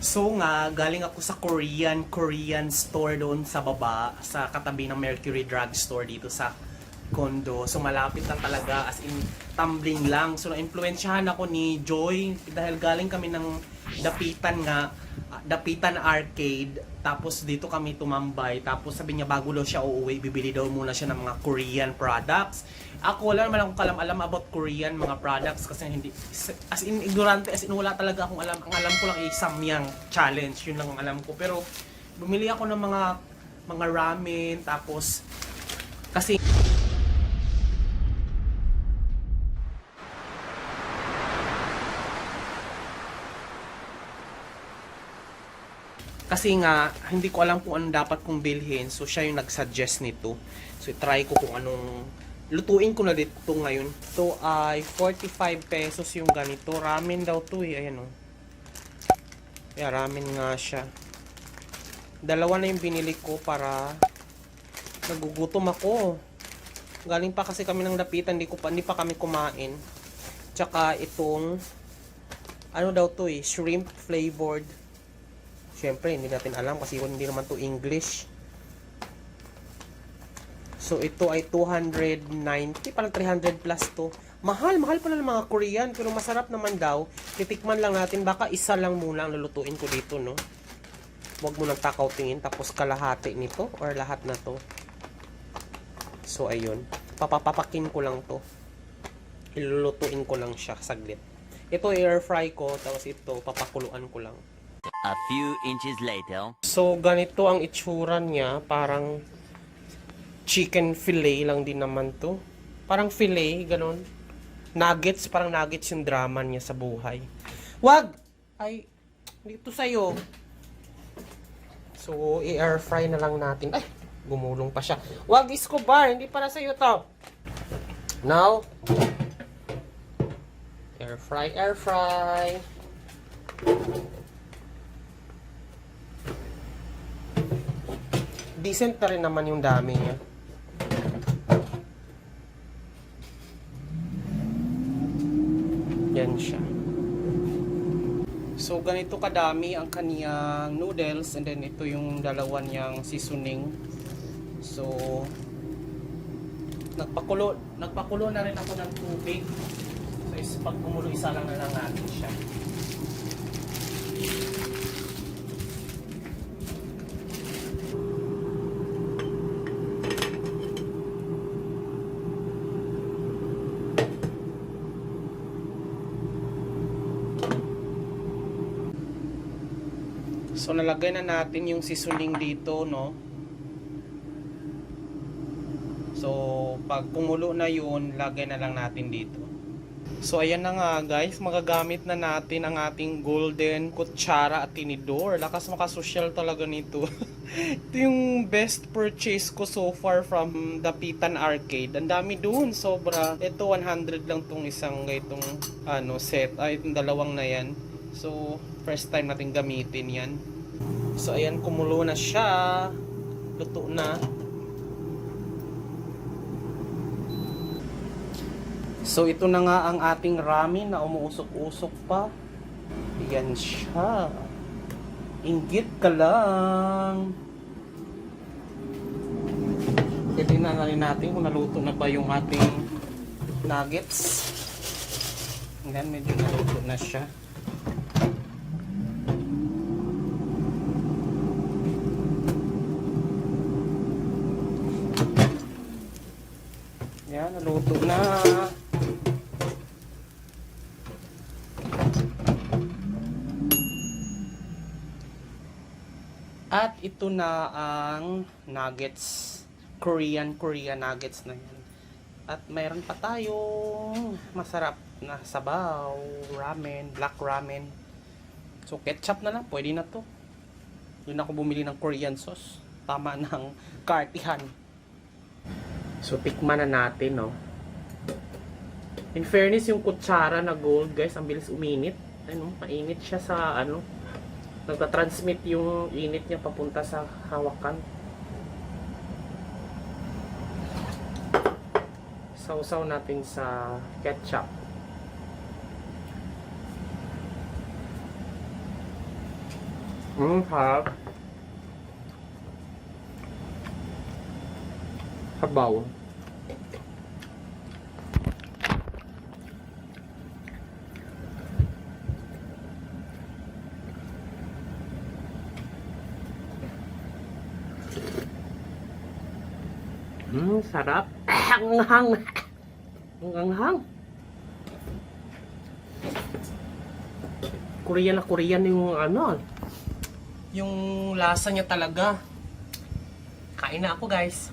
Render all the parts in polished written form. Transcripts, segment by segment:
So nga, galing ako sa Korean store doon sa baba, sa katabi ng Mercury Drugstore dito sa condo. So malapit lang talaga, as in tumbling lang. So na-influensyahan ako ni Joy dahil galing kami ng Dapitan nga, Dapitan Arcade. Tapos dito kami tumambay. Tapos sabi niya bago daw siya uuwi, bibili daw muna siya ng mga Korean products. Ako wala naman akong kalam-alam about Korean mga products kasi hindi, as in ignorante, as in wala talaga akong alam. Ang alam ko lang ay Samyang Challenge, yun lang ang alam ko. Pero bumili ako ng mga ramen, tapos kasi nga, hindi ko alam kung anong dapat kong bilhin. So, siya yung nag-suggest nito. So, try ko kung anong lutuin ko na dito ngayon. Ito ay 45 pesos yung ganito. Ramen daw to eh. Ayan o. Yeah, ramen nga siya. Dalawa na yung binili ko para nagugutom ako. Galing pa kasi kami ng Dapitan. Hindi pa kami kumain. Tsaka itong ano daw to eh. Shrimp flavored. Siyempre, hindi natin alam kasi hindi naman to English. So, ito ay 290. Parang 300 plus to. Mahal pala ng mga Korean. Pero masarap naman daw. Titikman lang natin. Baka isa lang muna ang lulutuin ko dito, no? Huwag mo nang takaw tingin. Tapos kalahati nito. Or lahat na to. So, ayun. Papapakin ko lang to. Ilulutuin ko lang siya. Saglit. Ito, air fry ko. Tapos ito, papakuluan ko lang. A few inches later. So, ganito ang itsura niya. Parang chicken fillet lang din naman to. Parang fillet, ganun. Nuggets, parang nuggets yung drama niya sa buhay. Wag! Ay, dito sa'yo. So, i-air fry na lang natin. Ay, gumulong pa siya. Wag, Escobar! Hindi para sa'yo to. Now, air fry, air fry. Decent na rin naman yung dami niya. Yan siya. So, ganito kadami ang kaniyang noodles. And then, ito yung dalawa niyang seasoning. So, nagpakulo na rin ako ng tubig. So, pag kumulo, isa lang na lang natin siya. So, nalagay na natin yung seasoning dito, no? So, pag kumulo na yun, lagay na lang natin dito. So, ayan na nga, guys. Magagamit na natin ang ating golden kutsara at tinidor. Lakas makasosyal talaga nito. Ito yung best purchase ko so far from Dapitan Arcade. Ang dami dun, sobra. Ito, 100 lang tong isang itong set. Ay, itong dalawang na yan. So, first time natin gamitin yan. So, ayan, kumulo na siya. Luto na. So, ito na nga ang ating ramen na umuusok-usok pa. Ayan siya. Inggit ka lang. Titignan na rin natin kung naluto na ba yung ating nuggets. Ayan, medyo naluto na siya. Ayan, naluto na. At ito na ang nuggets. Korean nuggets na yan. At mayroon pa tayong masarap na sabaw, ramen, black ramen. So ketchup na lang, pwede na to. Doon ako bumili ng Korean sauce. Tama ng kartihan. So tikman na natin, no. In fairness, yung kutsara na gold, guys, ang bilis uminit. Ano, mainit siya sa nagta-transmit yung init niya papunta sa hawakan. Sausaw natin sa ketchup. Harap. Sabaw. Sarap. Ang hang. Ang hang. Korean na Korean yung ano. Yung lasa niya talaga. Kain na ako, guys.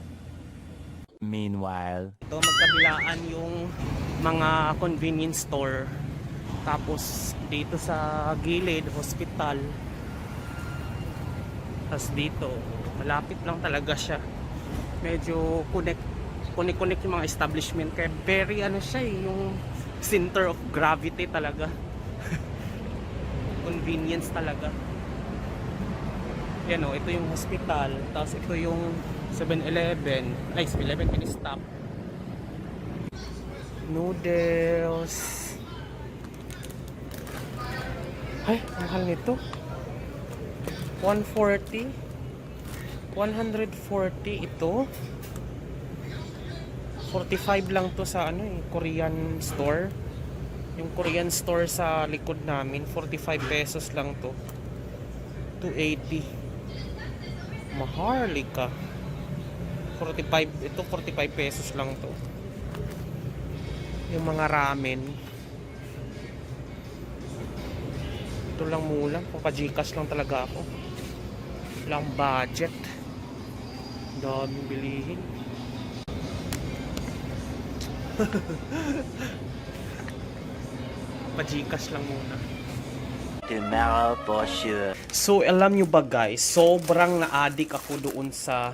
Meanwhile. Ito, magkabilaan yung mga convenience store. Tapos, dito sa gilid, hospital. Tapos dito, malapit lang talaga siya. Medyo connect yung mga establishment. Kaya very ano siya yung center of gravity talaga. Convenience talaga. Yan o, ito yung hospital. Tapos ito yung 7-Eleven. Ay, 7-Eleven mini-stop. Noodles. Ay, mahal nito. 140. 140 ito. 45 lang to sa ano Korean store. Yung Korean store sa likod namin, 45 pesos lang to. 280. Maharlika. 45, ito 45 pesos lang to. Yung mga ramen. Ito lang muna, papa-Gcash lang talaga ako. Walang budget. Daming bilihin. Pa-Gcash lang muna. Tomorrow for sure. So, alam nyo ba guys, sobrang na-addict ako doon sa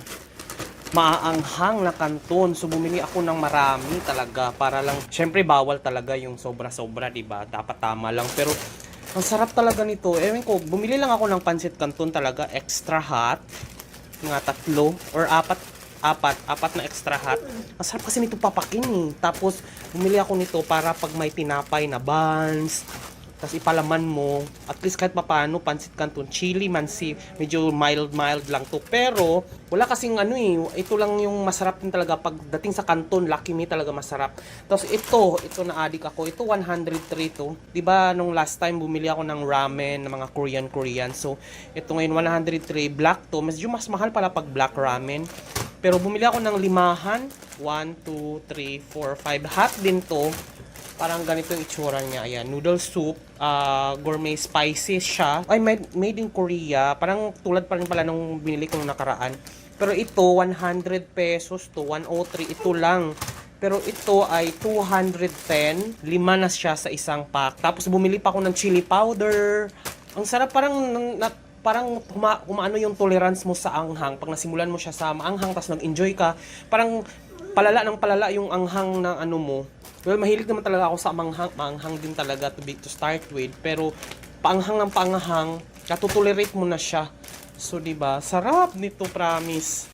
maaanghang na kanton. So, bumili ako ng marami talaga para lang, syempre bawal talaga yung sobra-sobra, diba? Dapat tama lang. Pero, ang sarap talaga nito. Ewan ko, bumili lang ako ng pancit canton talaga, extra hot. Mga 3 or 4 na extra hot. Ang sarap kasi nito papakin eh. Tapos, bumili ako nito para pag may tinapay na buns, tapos ipalaman mo, at least kahit papaano, pancit canton, chili man si, medyo mild lang to. Pero, wala kasing ano eh, ito lang yung masarap din talaga pagdating sa canton, Lucky Me talaga masarap. Tapos ito na-addict ako, ito 103 to. Diba nung last time bumili ako ng ramen, ng mga Korean. So, ito ngayon 103, black to, medyo mas mahal pala pag black ramen. Pero bumili ako ng 5, 1, 2, 3, 4, 5, hot din to. Parang ganito yung itsura niya. Ayan, noodle soup, gourmet spices siya. Ay, made in Korea. Parang tulad pa rin pala nung binili ko nung nakaraan. Pero ito, 100 pesos to, 103. Ito lang. Pero ito ay 210. 5 na siya sa isang pack. Tapos bumili pa ako ng chili powder. Ang sarap, parang humaano yung tolerance mo sa anghang. Pag nasimulan mo siya sa maanghang, tapos nag-enjoy ka, parang palala yung anghang ng ano mo. Well, mahilig naman talaga ako sa maanghang din talaga to start with. Pero, paanghang ng paanghang, katutolerate mo na siya. So, diba, sarap nito, promise.